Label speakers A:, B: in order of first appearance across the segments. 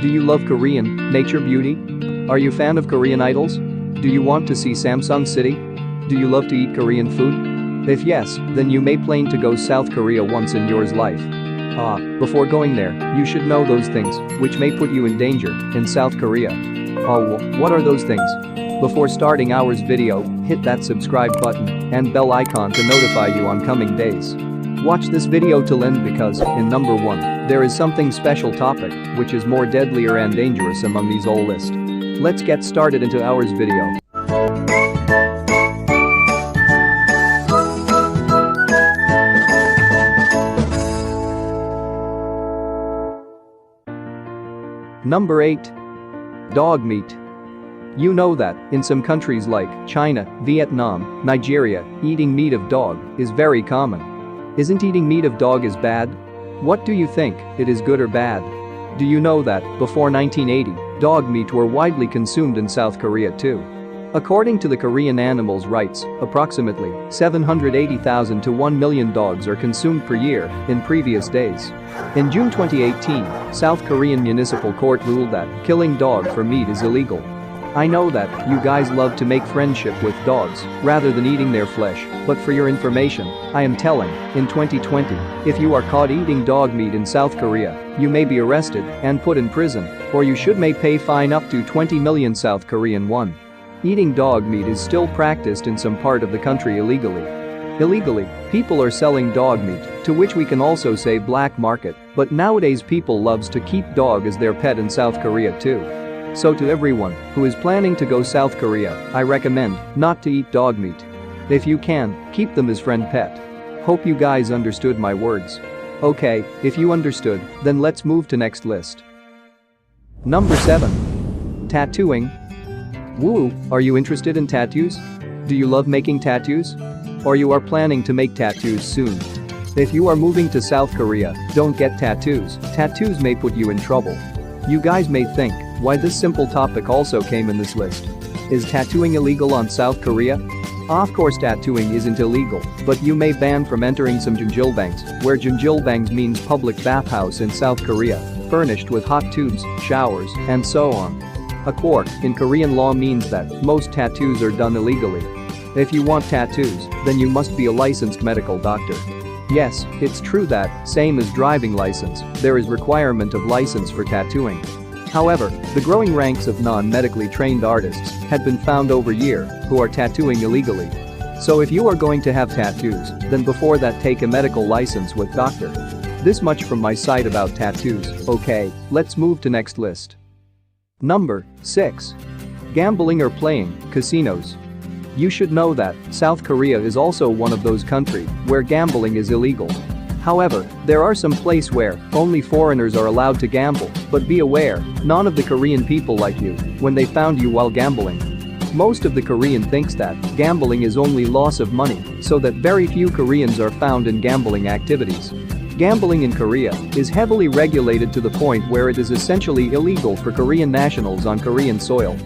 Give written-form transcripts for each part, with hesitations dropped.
A: Do you love Korean nature beauty? Are you a fan of Korean idols? Do you want to see Samsung City? Do you love to eat Korean food? If yes, then you may plan to go South Korea once in your life. Before going there, you should know those things which may put you in danger in South Korea. What are those things? Before starting our video, hit that subscribe button and bell icon to notify you on coming days. Watch this video till end because, in number 1, there is something special topic which is more deadlier and dangerous among these all list. Let's get started into our video. Number 8. Dog meat. You know that, in some countries like China, Vietnam, Nigeria, eating meat of dog is very common. Isn't eating meat of dog is bad? What do you think, it is good or bad? Do you know that, before 1980, dog meat were widely consumed in South Korea too? According to the Korean Animals Rights, approximately 780,000 to 1 million dogs are consumed per year in previous days. In June 2018, South Korean Municipal Court ruled that killing dog for meat is illegal. I know that you guys love to make friendship with dogs rather than eating their flesh, but for your information, I am telling, in 2020, if you are caught eating dog meat in South Korea, you may be arrested and put in prison, or you may pay fine up to 20 million South Korean won. Eating dog meat is still practiced in some part of the country illegally. Illegally, people are selling dog meat, to which we can also say black market, but nowadays people loves to keep dog as their pet in South Korea too. So to everyone who is planning to go South Korea, I recommend not to eat dog meat. If you can, keep them as friend pet. Hope you guys understood my words. Okay, if you understood, then let's move to next list. Number 7. Tattooing. Woo, are you interested in tattoos? Do you love making tattoos? Or you are planning to make tattoos soon? If you are moving to South Korea, don't get tattoos. Tattoos may put you in trouble. You guys may think, why this simple topic also came in this list. Is tattooing illegal on South Korea? Of course tattooing isn't illegal, but you may ban from entering some jeonjilbangs, where jeonjilbangs means public bathhouse in South Korea, furnished with hot tubs, showers, and so on. A quirk in Korean law means that most tattoos are done illegally. If you want tattoos, then you must be a licensed medical doctor. Yes, it's true that, same as driving license, there is requirement of license for tattooing. However, the growing ranks of non-medically trained artists had been found over year who are tattooing illegally. So if you are going to have tattoos, then before that take a medical license with doctor. This much from my side about tattoos. Okay, let's move to next list. Number 6. Gambling or playing casinos. You should know that South Korea is also one of those countries where gambling is illegal. However, there are some places where only foreigners are allowed to gamble, but be aware, none of the Korean people like you when they found you while gambling. Most of the Korean thinks that gambling is only loss of money, so that very few Koreans are found in gambling activities. Gambling in Korea is heavily regulated to the point where it is essentially illegal for Korean nationals on Korean soil.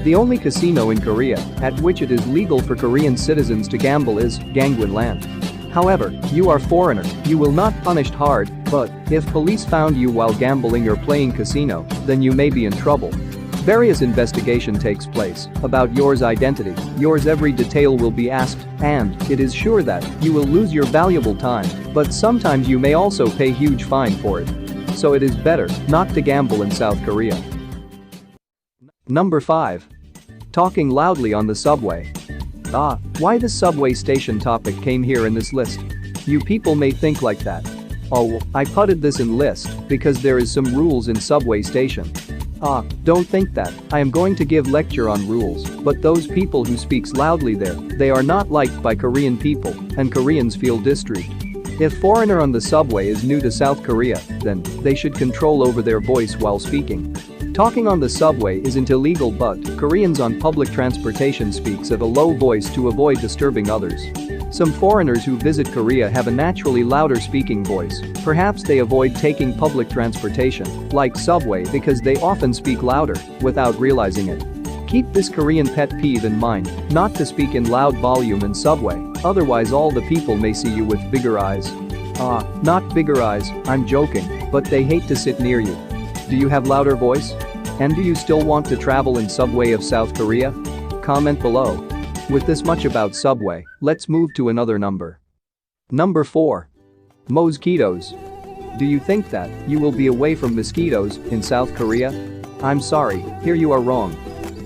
A: The only casino in Korea at which it is legal for Korean citizens to gamble is Gangwon-land. However, you are foreigner, you will not punished hard, but if police found you while gambling or playing casino, then you may be in trouble. Various investigation takes place about yours identity, yours every detail will be asked, and it is sure that you will lose your valuable time, but sometimes you may also pay huge fine for it. So it is better not to gamble in South Korea. Number 5. Talking loudly on the subway. Why the subway station topic came here in this list? You people may think like that. I putted this in list because there is some rules in subway station. Don't think that I am going to give lecture on rules, but those people who speaks loudly there, they are not liked by Korean people, and Koreans feel distressed. If foreigner on the subway is new to South Korea, then they should control over their voice while speaking. Talking on the subway isn't illegal, but Koreans on public transportation speaks at a low voice to avoid disturbing others. Some foreigners who visit Korea have a naturally louder speaking voice. Perhaps they avoid taking public transportation, like subway, because they often speak louder without realizing it. Keep this Korean pet peeve in mind, not to speak in loud volume in subway, otherwise all the people may see you with bigger eyes. Not bigger eyes, I'm joking, but they hate to sit near you. Do you have louder voice? And do you still want to travel in subway of South Korea? Comment below. With this much about subway, let's move to another number. Number 4. Mosquitos. Do you think that you will be away from mosquitoes in South Korea? I'm sorry, here you are wrong.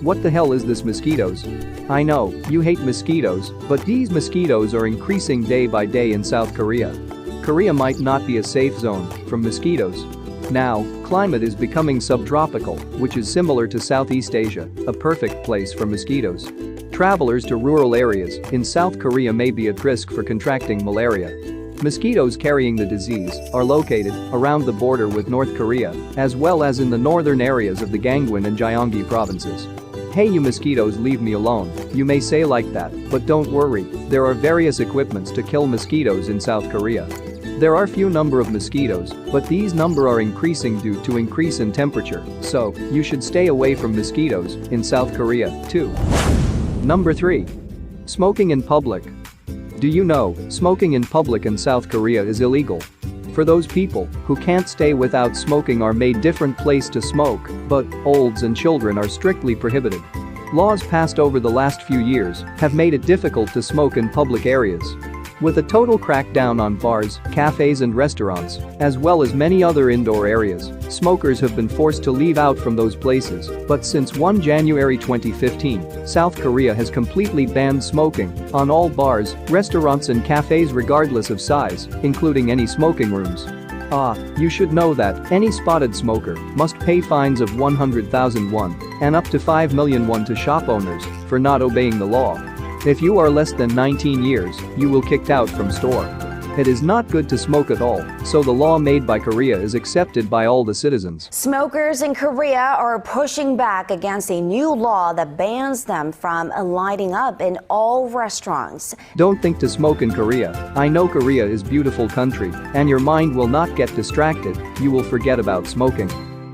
A: What the hell is this mosquitoes? I know, you hate mosquitoes, but these mosquitoes are increasing day by day in South Korea. Korea might not be a safe zone from mosquitoes. Now, climate is becoming subtropical, which is similar to Southeast Asia, a perfect place for mosquitoes. Travelers to rural areas in South Korea may be at risk for contracting malaria. Mosquitoes carrying the disease are located around the border with North Korea, as well as in the northern areas of the Gangwon and Gyeonggi provinces. Hey, you mosquitoes, leave me alone, you may say like that, but don't worry, there are various equipments to kill mosquitoes in South Korea. There are few number of mosquitoes, but these number are increasing due to increase in temperature, so you should stay away from mosquitoes in South Korea too. Number 3. Smoking in public. Do you know, smoking in public in South Korea is illegal? For those people who can't stay without smoking are made different place to smoke, but olds and children are strictly prohibited. Laws passed over the last few years have made it difficult to smoke in public areas. With a total crackdown on bars, cafes and restaurants, as well as many other indoor areas, smokers have been forced to leave out from those places, but since 1 January 2015, South Korea has completely banned smoking on all bars, restaurants and cafes regardless of size, including any smoking rooms. You should know that any spotted smoker must pay fines of 100,000 won and up to 5 million won to shop owners for not obeying the law. If you are less than 19 years, you will kicked out from store. It is not good to smoke at all, so the law made by Korea is accepted by all the citizens.
B: Smokers in Korea are pushing back against a new law that bans them from lighting up in all restaurants.
A: Don't think to smoke in Korea. I know Korea is beautiful country, and your mind will not get distracted, you will forget about smoking.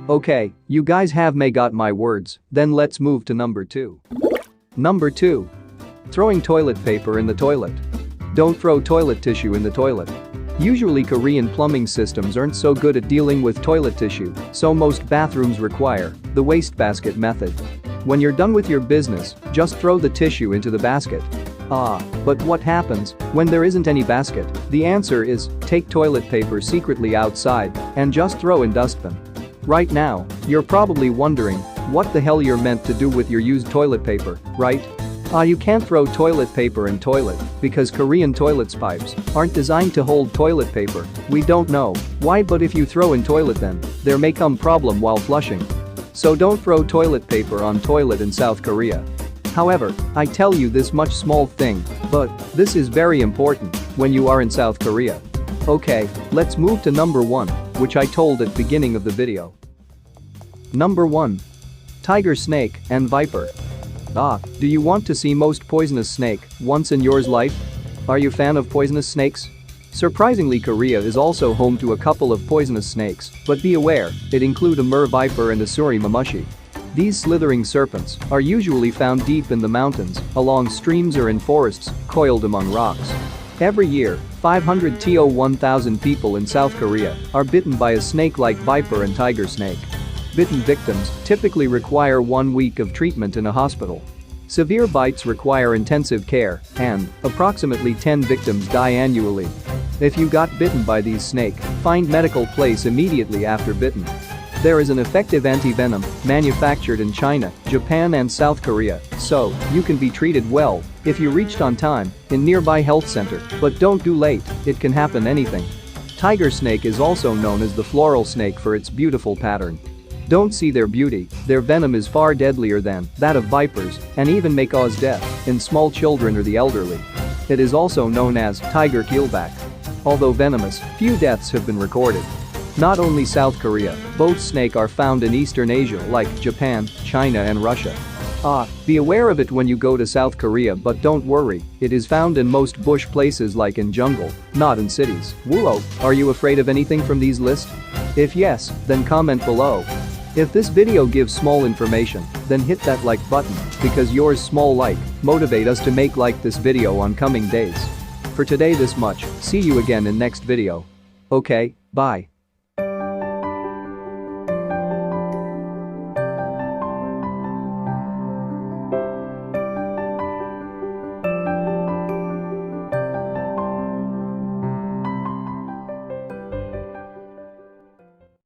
A: Okay, you guys have got my words, then let's move to number 2. Number 2. Throwing toilet paper in the toilet. Don't throw toilet tissue in the toilet. Usually Korean plumbing systems aren't so good at dealing with toilet tissue, so most bathrooms require the wastebasket method. When you're done with your business, just throw the tissue into the basket. But what happens when there isn't any basket? The answer is, take toilet paper secretly outside and just throw in dustbin. Right now, you're probably wondering what the hell you're meant to do with your used toilet paper, right? You can't throw toilet paper in toilet because Korean toilets pipes aren't designed to hold toilet paper. We don't know why, but if you throw in toilet then there may come problem while flushing. So don't throw toilet paper on toilet in South Korea. However, I tell you this much small thing, but this is very important when you are in South Korea. Okay, let's move to number 1, which I told at beginning of the video. Number 1. Tiger snake and viper. Do you want to see most poisonous snake once in your life? Are you fan of poisonous snakes? Surprisingly, Korea is also home to a couple of poisonous snakes, but be aware, it include a mer viper and a suri mamushi. These slithering serpents are usually found deep in the mountains, along streams or in forests, coiled among rocks. Every year, 500 to 1,000 people in South Korea are bitten by a snake like viper and tiger snake. Bitten victims typically require 1 week of treatment in a hospital. Severe bites require intensive care, and approximately 10 victims die annually. If you got bitten by these snake, find medical place immediately after bitten. There is an effective anti-venom manufactured in China, Japan and South Korea, so you can be treated well if you reached on time in nearby health center, but don't do late, it can happen anything. Tiger snake is also known as the floral snake for its beautiful pattern. Don't see their beauty, their venom is far deadlier than that of vipers and even may cause death in small children or the elderly. It is also known as tiger keelback. Although venomous, few deaths have been recorded. Not only South Korea, both snake are found in Eastern Asia like Japan, China and Russia. Be aware of it when you go to South Korea, but don't worry, it is found in most bush places like in jungle, not in cities. Whoa, are you afraid of anything from these lists? If yes, then comment below. If this video gives small information, then hit that like button, because yours small like motivate us to make like this video on coming days. For today this much, see you again in next video. Okay, bye.